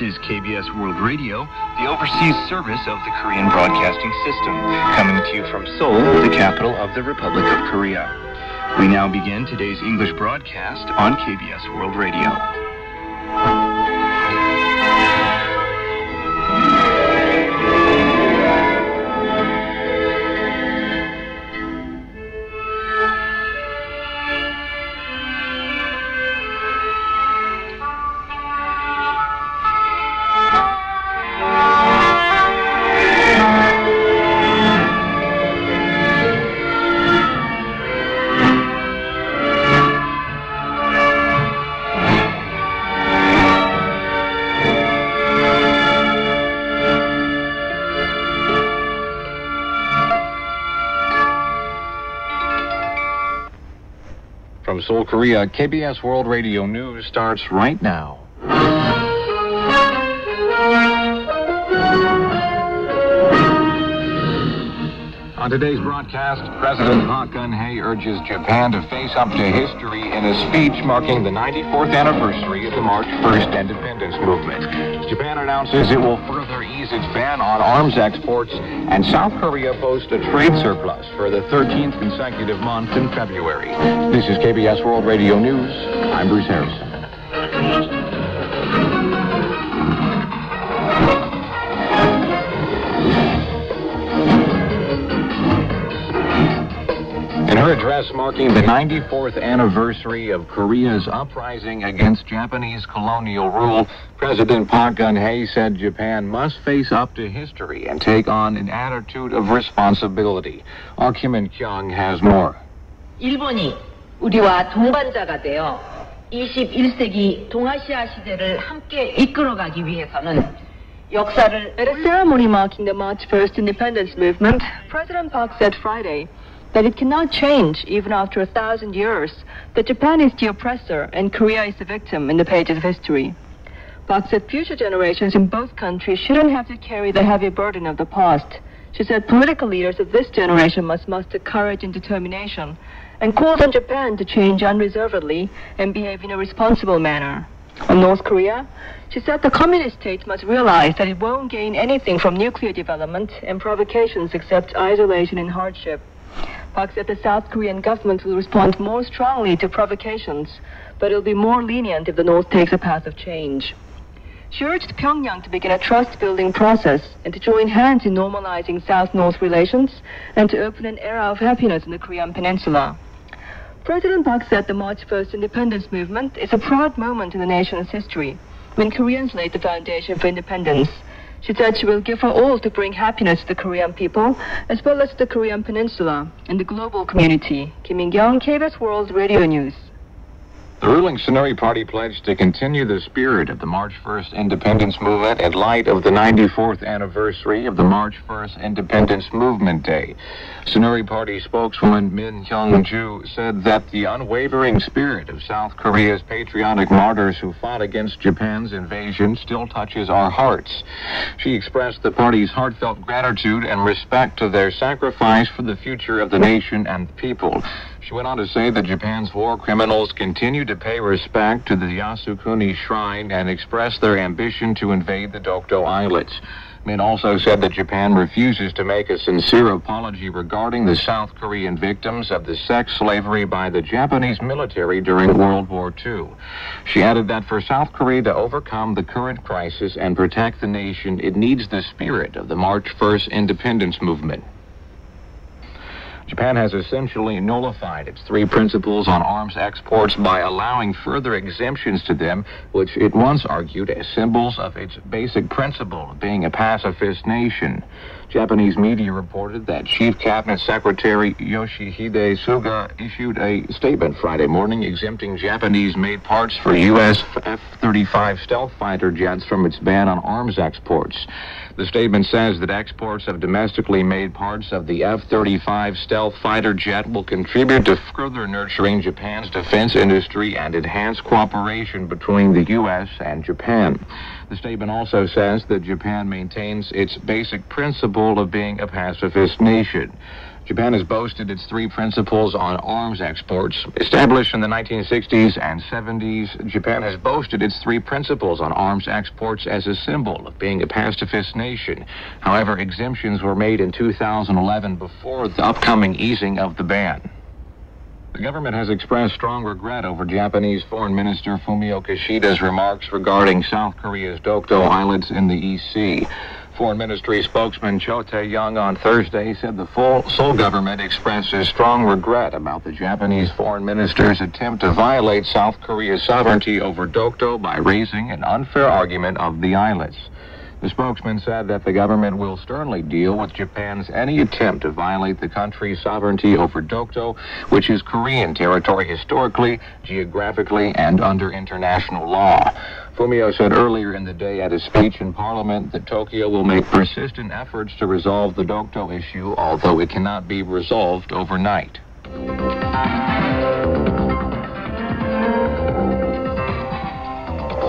is KBS World Radio, the overseas service of the Korean Broadcasting System, coming to you from Seoul, the capital of the Republic of Korea. We now begin today's English broadcast on KBS World Radio. From Seoul, Korea, KBS World Radio News starts right now. On today's broadcast, President Park Geun-hye urges Japan to face up to history in a speech marking the 94th anniversary of the March 1st independence movement. Japan announces it will further ease its ban on arms exports, and South Korea boasts a trade surplus for the 13th consecutive month in February. This is KBS World Radio News. I'm Bruce Harrison. In her address marking the 94th anniversary of Korea's uprising against Japanese colonial rule, President Park Geun-hye said Japan must face up to history and take on an attitude of responsibility. Our Kim In-kyung has more. 일본이 우리와 동반자가 되어 21세기 동아시아 시대를 함께 이끌어가기 위해서는 역사를... At a ceremony marking the March 1st independence movement, President Park said Friday that it cannot change, even after 1,000 years, that Japan is the oppressor and Korea is the victim in the pages of history. Park said future generations in both countries shouldn't have to carry the heavy burden of the past. She said political leaders of this generation must muster courage and determination, and called on Japan to change unreservedly and behave in a responsible manner. On North Korea, she said the communist state must realize that it won't gain anything from nuclear development and provocations except isolation and hardship. Park said the South Korean government will respond more strongly to provocations, but it will be more lenient if the North takes a path of change. She urged Pyongyang to begin a trust-building process and to join hands in normalizing South-North relations and to open an era of happiness in the Korean peninsula. President Park said the March 1st independence movement is a proud moment in the nation's history, when Koreans laid the foundation for independence. She said she will give her all to bring happiness to the Korean people, as well as the Korean peninsula and the global community. Kim In-kyung, KBS World Radio News. The ruling Saenuri Party pledged to continue the spirit of the March 1st independence movement in light of the 94th anniversary of the March 1st Independence Movement Day. Saenuri Party spokeswoman Min Hyung-ju said that the unwavering spirit of South Korea's patriotic martyrs who fought against Japan's invasion still touches our hearts. She expressed the party's heartfelt gratitude and respect to their sacrifice for the future of the nation and the people. She went on to say that Japan's war criminals continue to pay respect to the Yasukuni Shrine and express their ambition to invade the Dokdo Islets. Min also said that Japan refuses to make a sincere apology regarding the South Korean victims of the sex slavery by the Japanese military during World War II. She added that for South Korea to overcome the current crisis and protect the nation, it needs the spirit of the March 1st independence movement. Japan has essentially nullified its three principles on arms exports by allowing further exemptions to them, which it once argued as symbols of its basic principle of being a pacifist nation. Japanese media reported that Chief Cabinet Secretary Yoshihide Suga issued a statement Friday morning exempting Japanese-made parts for U.S. F-35 stealth fighter jets from its ban on arms exports. The statement says that exports of domestically made parts of the F-35 stealth fighter jet will contribute to further nurturing Japan's defense industry and enhance cooperation between the U.S. and Japan. The statement also says that Japan maintains its basic principle of being a pacifist nation. Japan has boasted its 3 principles on arms exports. Established in the 1960s and 70s, Japan has boasted its 3 principles on arms exports as a symbol of being a pacifist nation. However, exemptions were made in 2011 before the upcoming easing of the ban. The government has expressed strong regret over Japanese Foreign Minister Fumio Kishida's remarks regarding South Korea's Dokdo Islets in the East Sea. Foreign Ministry spokesman Cho Tae-young on Thursday said the Seoul government expresses strong regret about the Japanese foreign minister's attempt to violate South Korea's sovereignty over Dokdo by raising an unfair argument of the islets. The spokesman said that the government will sternly deal with Japan's any attempt to violate the country's sovereignty over Dokdo, which is Korean territory historically, geographically, and under international law. Fumio said earlier in the day at a speech in Parliament that Tokyo will make persistent efforts to resolve the Dokdo issue, although it cannot be resolved overnight.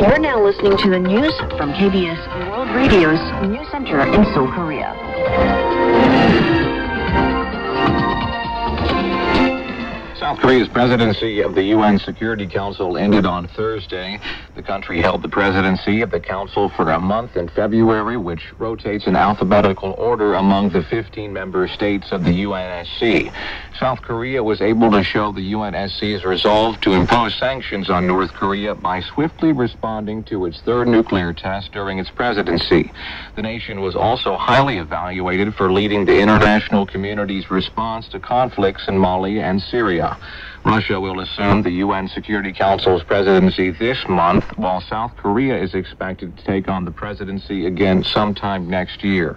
You're now listening to the news from KBS World Radio's News Center in Seoul, Korea. South Korea's presidency of the UN Security Council ended on Thursday. The country held the presidency of the council for a month in February, which rotates in alphabetical order among the 15 member states of the UNSC. South Korea was able to show the UNSC's resolve to impose sanctions on North Korea by swiftly responding to its 3rd nuclear test during its presidency. The nation was also highly evaluated for leading the international community's response to conflicts in Mali and Syria. Russia will assume the UN Security Council's presidency this month, while South Korea is expected to take on the presidency again sometime next year.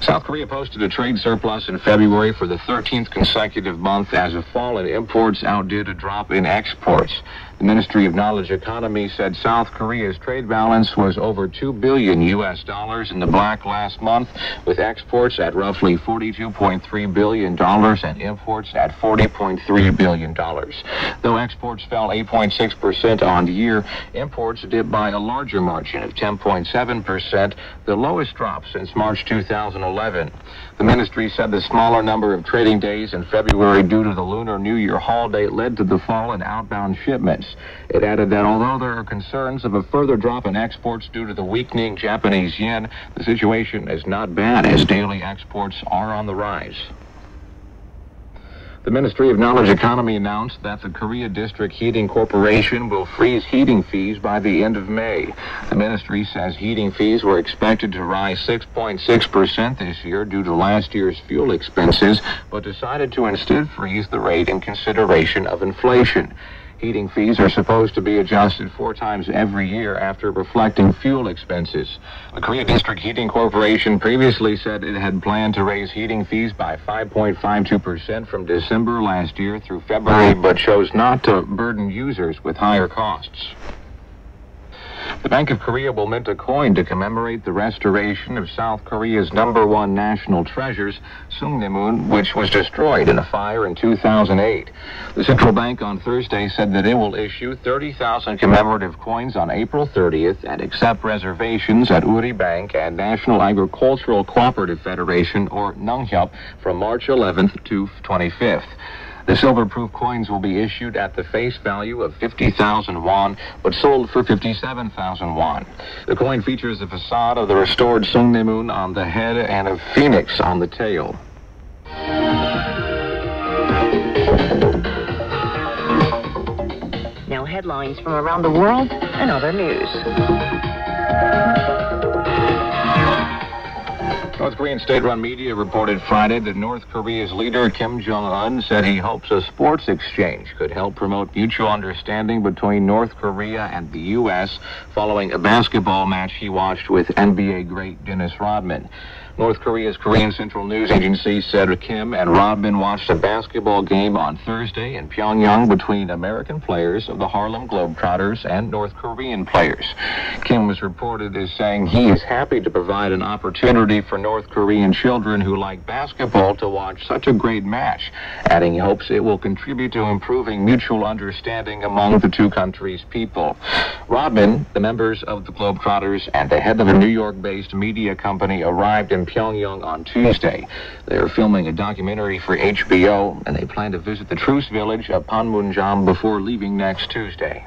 South Korea posted a trade surplus in February for the 13th consecutive month as a fall in imports outdid a drop in exports. The Ministry of Knowledge Economy said South Korea's trade balance was over $2 billion in the black last month, with exports at roughly $42.3 billion and imports at $40.3 billion. Though exports fell 8.6% on the year, imports dipped by a larger margin of 10.7%, the lowest drop since March 2011. The ministry said the smaller number of trading days in February due to the Lunar New Year holiday led to the fall in outbound shipments. It added that although there are concerns of a further drop in exports due to the weakening Japanese yen, the situation is not bad as daily exports are on the rise. The Ministry of Knowledge Economy announced that the Korea District Heating Corporation will freeze heating fees by the end of May. The ministry says heating fees were expected to rise 6.6% this year due to last year's fuel expenses, but decided to instead freeze the rate in consideration of inflation. Heating fees are supposed to be adjusted 4 times every year after reflecting fuel expenses. The Korea District Heating Corporation previously said it had planned to raise heating fees by 5.52% from December last year through February, but chose not to burden users with higher costs. The Bank of Korea will mint a coin to commemorate the restoration of South Korea's #1 national treasures, Sungnaemun, which was destroyed in a fire in 2008. The central bank on Thursday said that it will issue 30,000 commemorative coins on April 30th and accept reservations at Uri Bank and National Agricultural Cooperative Federation, or Nunghyup, from March 11th to 25th. The silver-proof coins will be issued at the face value of 50,000 won, but sold for 57,000 won. The coin features a facade of the restored Sungnaemun on the head and a phoenix on the tail. Now headlines from around the world and other news. North Korean state-run media reported Friday that North Korea's leader Kim Jong-un said he hopes a sports exchange could help promote mutual understanding between North Korea and the U.S. following a basketball match he watched with NBA great Dennis Rodman. North Korea's Korean Central News Agency said Kim and Rodman watched a basketball game on Thursday in Pyongyang between American players of the Harlem Globetrotters and North Korean players. Kim was reported as saying he is happy to provide an opportunity for North Korean children who like basketball to watch such a great match, adding he hopes it will contribute to improving mutual understanding among the two countries' people. Rodman, the members of the Globetrotters, and the head of a New York-based media company arrived in in Pyongyang on Tuesday. They're filming a documentary for HBO, and they plan to visit the truce village of Panmunjom before leaving next Tuesday.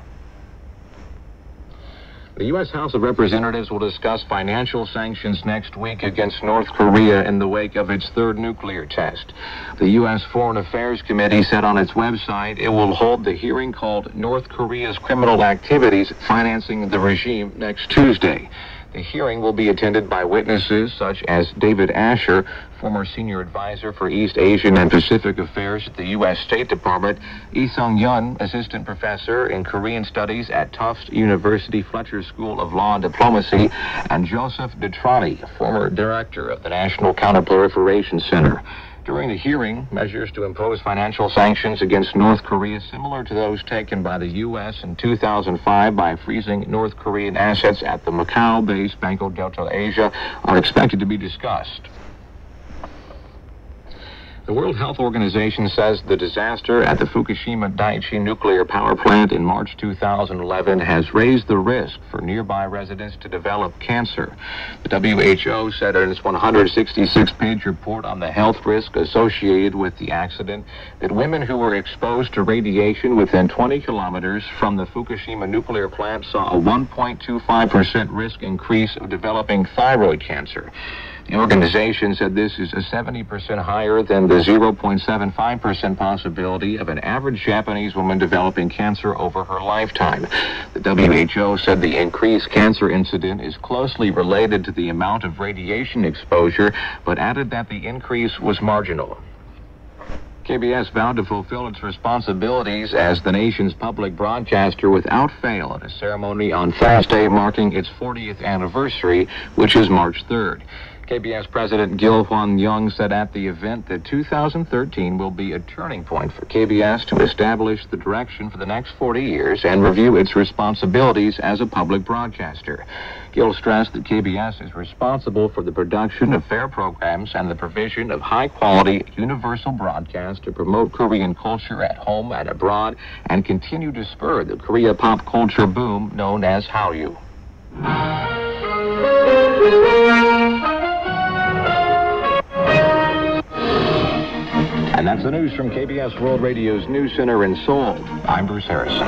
The U.S. House of Representatives will discuss financial sanctions next week against North Korea in the wake of its third nuclear test. The U.S. Foreign Affairs Committee said on its website it will hold the hearing called North Korea's Criminal Activities Financing the Regime next Tuesday. The hearing will be attended by witnesses such as David Asher, former senior advisor for East Asian and Pacific Affairs at the U.S. State Department, Lee Sung-yeon, assistant professor in Korean Studies at Tufts University Fletcher School of Law and Diplomacy, and Joseph Detrani, former director of the National Counterproliferation Center. During the hearing, measures to impose financial sanctions against North Korea similar to those taken by the U.S. in 2005 by freezing North Korean assets at the Macau-based Banco Delta Asia are expected to be discussed. The World Health Organization says the disaster at the Fukushima Daiichi nuclear power plant in March 2011 has raised the risk for nearby residents to develop cancer. The WHO said in its 166-page report on the health risk associated with the accident that women who were exposed to radiation within 20 kilometers from the Fukushima nuclear plant saw a 1.25% risk increase of developing thyroid cancer. The organization said this is a 70% higher than the 0.75% possibility of an average Japanese woman developing cancer over her lifetime. The WHO said the increased cancer incidence is closely related to the amount of radiation exposure, but added that the increase was marginal. KBS vowed to fulfill its responsibilities as the nation's public broadcaster without fail at a ceremony on Thursday marking its 40th anniversary, which is March 3rd. KBS President Gil Hwan-young said at the event that 2013 will be a turning point for KBS to establish the direction for the next 40 years and review its responsibilities as a public broadcaster. Gil stressed that KBS is responsible for the production of fair programs and the provision of high-quality, universal broadcasts to promote Korean culture at home and abroad and continue to spur the Korea pop culture boom known as Hallyu. And that's the news from KBS World Radio's News Center in Seoul. I'm Bruce Harrison.